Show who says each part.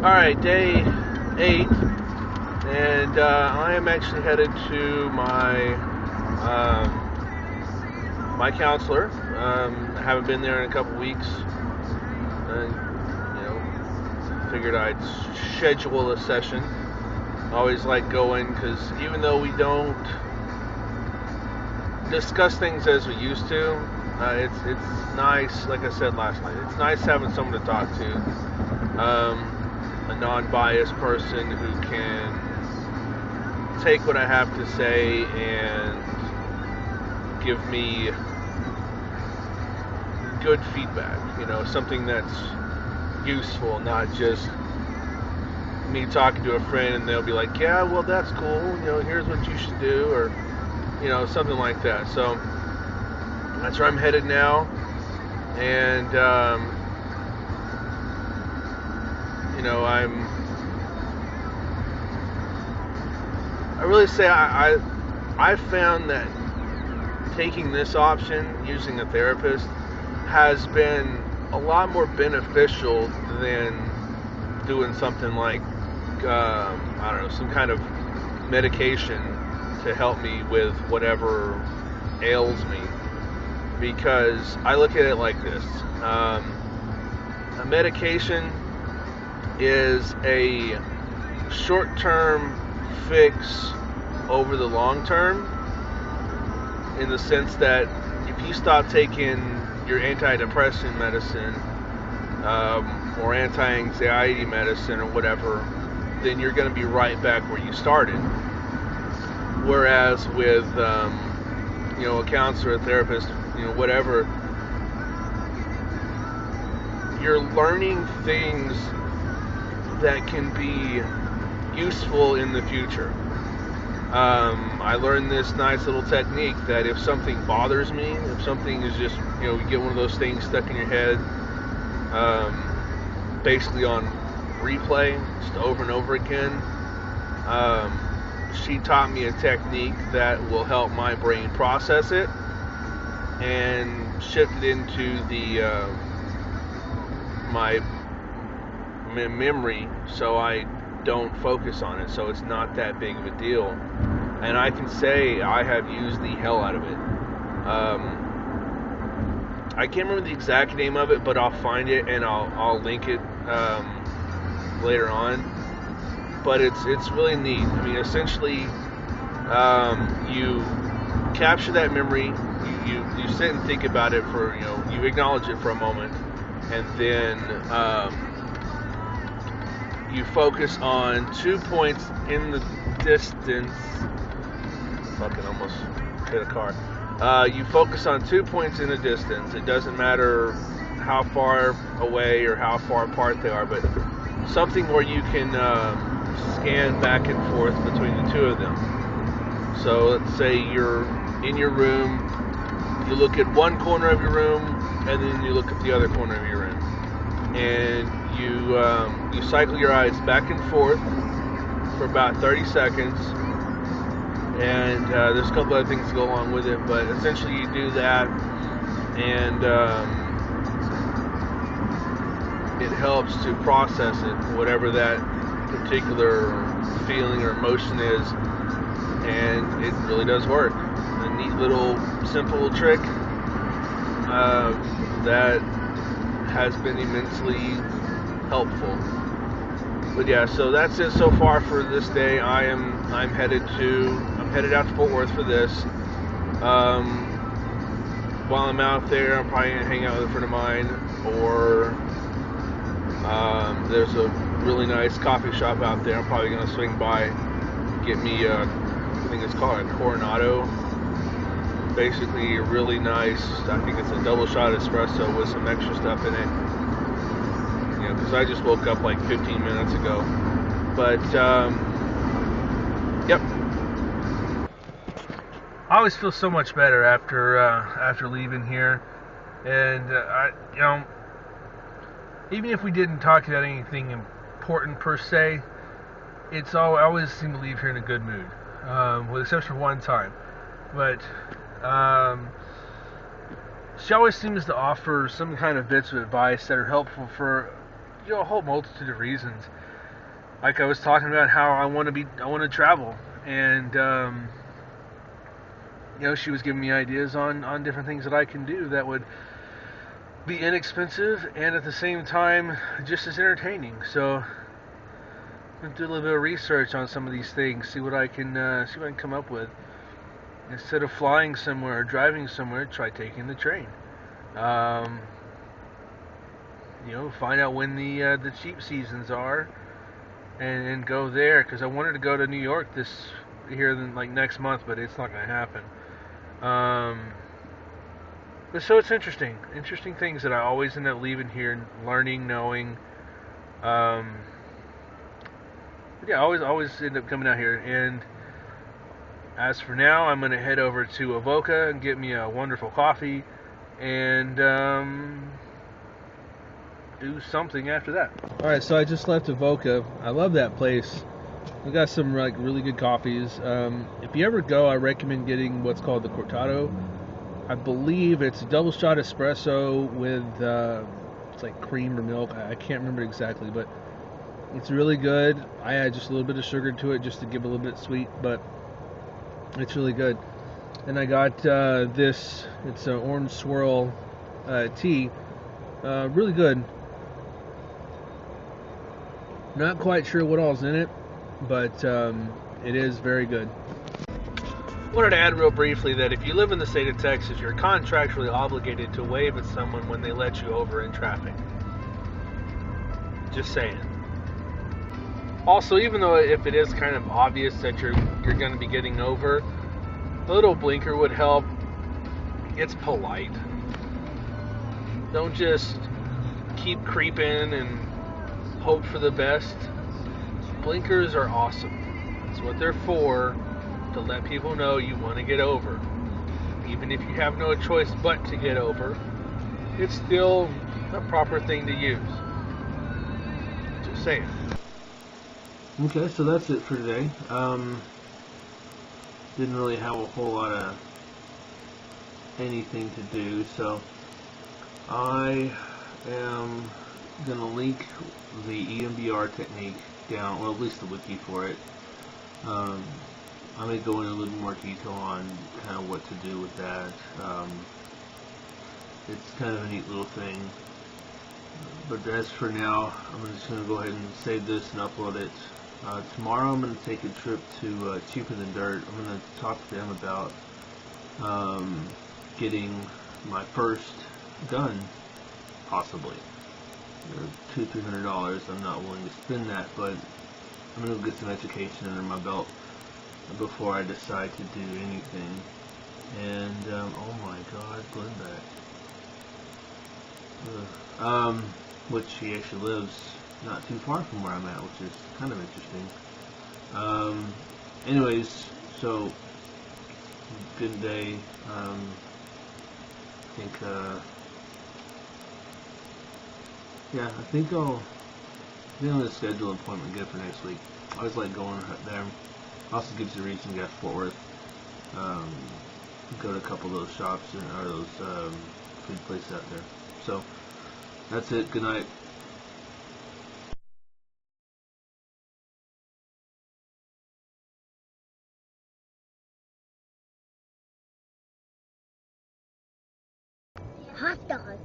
Speaker 1: Alright, day 8, and I am actually headed to my counselor. I haven't been there in a couple weeks, and figured I'd schedule a session. I always like going because even though we don't discuss things as we used to, it's nice. Like I said last night, it's nice having someone to talk to. A non-biased person who can take what I have to say and give me good feedback, something that's useful, not just me talking to a friend and they'll be like, yeah, well, that's cool, here's what you should do, or, something like that. So that's where I'm headed now, and, I really say I found that taking this option, using a therapist, has been a lot more beneficial than doing something like, some kind of medication to help me with whatever ails me. Because I look at it like this. A medication is a short-term fix over the long term, in the sense that if you stop taking your antidepressant medicine or anti-anxiety medicine or whatever, then you're going to be right back where you started. Whereas with a counselor, a therapist, whatever, you're learning things that can be useful in the future. I learned this nice little technique that if something bothers me, if something is just, you get one of those things stuck in your head, basically on replay, just over and over again, she taught me a technique that will help my brain process it and shift it into my memory, so I don't focus on it, so it's not that big of a deal. And I can say I have used the hell out of it. I can't remember the exact name of it, but I'll find it and I'll link it later on. But it's really neat. I mean, essentially, you capture that memory, you sit and think about it for, you acknowledge it for a moment, and then you focus on 2 points in the distance. Fucking almost hit a car. You focus on 2 points in the distance. It doesn't matter how far away or how far apart they are, but something where you can scan back and forth between the two of them. So let's say you're in your room, you look at one corner of your room, and then you look at the other corner of your room. And you cycle your eyes back and forth for about 30 seconds, and there's a couple other things to go along with it, but essentially you do that, and it helps to process it, whatever that particular feeling or emotion is, and it really does work. A neat little simple trick that has been immensely helpful. But yeah, so that's it so far for this day. I'm headed out to Fort Worth for this. While I'm out there, I'm probably gonna hang out with a friend of mine, or there's a really nice coffee shop out there. I'm probably gonna swing by, get me I think it's called a Coronado. Basically a really nice, I think it's a double shot espresso with some extra stuff in it. Because I just woke up like 15 minutes ago. But, yep. I always feel so much better after leaving here. And, even if we didn't talk about anything important per se, I always seem to leave here in a good mood. With the exception of one time. But, she always seems to offer some kind of bits of advice that are helpful for a whole multitude of reasons. like I was talking about how I want to travel, and she was giving me ideas on different things that I can do that would be inexpensive and at the same time just as entertaining. So I'm gonna do a little bit of research on some of these things, see what I can come up with. Instead of flying somewhere or driving somewhere, try taking the train. Um, find out when the cheap seasons are, and go there. Because I wanted to go to New York next month, but it's not gonna happen. But so it's interesting things that I always end up leaving here, learning, knowing. Yeah, always end up coming out here. And as for now, I'm gonna head over to Avoca and get me a wonderful coffee, and do something after that. All right, so I just left Avoca. I love that place. We got some really good coffees. If you ever go, I recommend getting what's called the Cortado. I believe it's a double shot espresso with it's like cream or milk. I can't remember exactly, but it's really good. I add just a little bit of sugar to it just to give it a little bit sweet, but it's really good. And I got this. It's an orange swirl tea. Really good. Not quite sure what all's in it, but it is very good. I wanted to add real briefly that if you live in the state of Texas, you're contractually obligated to wave at someone when they let you over in traffic. Just saying. Also, even though if it is kind of obvious that you're going to be getting over, a little blinker would help. It's polite. Don't just keep creeping and hope for the best. Blinkers are awesome. That's what they're for, to let people know you want to get over. Even if you have no choice but to get over, it's still a proper thing to use. Just saying. Okay, so that's it for today. Didn't really have a whole lot of anything to do, so I am going to link the EMDR technique down, or at least the wiki for it. I may go into a little more detail on kind of what to do with that. It's kind of a neat little thing. But as for now, I'm just going to go ahead and save this and upload it. Tomorrow I'm going to take a trip to Cheaper Than Dirt. I'm going to talk to them about getting my first gun, possibly. $200-300. I'm not willing to spend that, but I'm going to get some education under my belt before I decide to do anything. And oh my God, Glenbeck. Which he actually lives not too far from where I'm at, which is kind of interesting. Anyways, so good day. I think yeah, I think I'm going to schedule an appointment good for next week. I always like going there. Also gives you a reason to go to Fort Worth. Go to a couple of those shops or those food places out there. So that's it. Good night.
Speaker 2: Hot dog.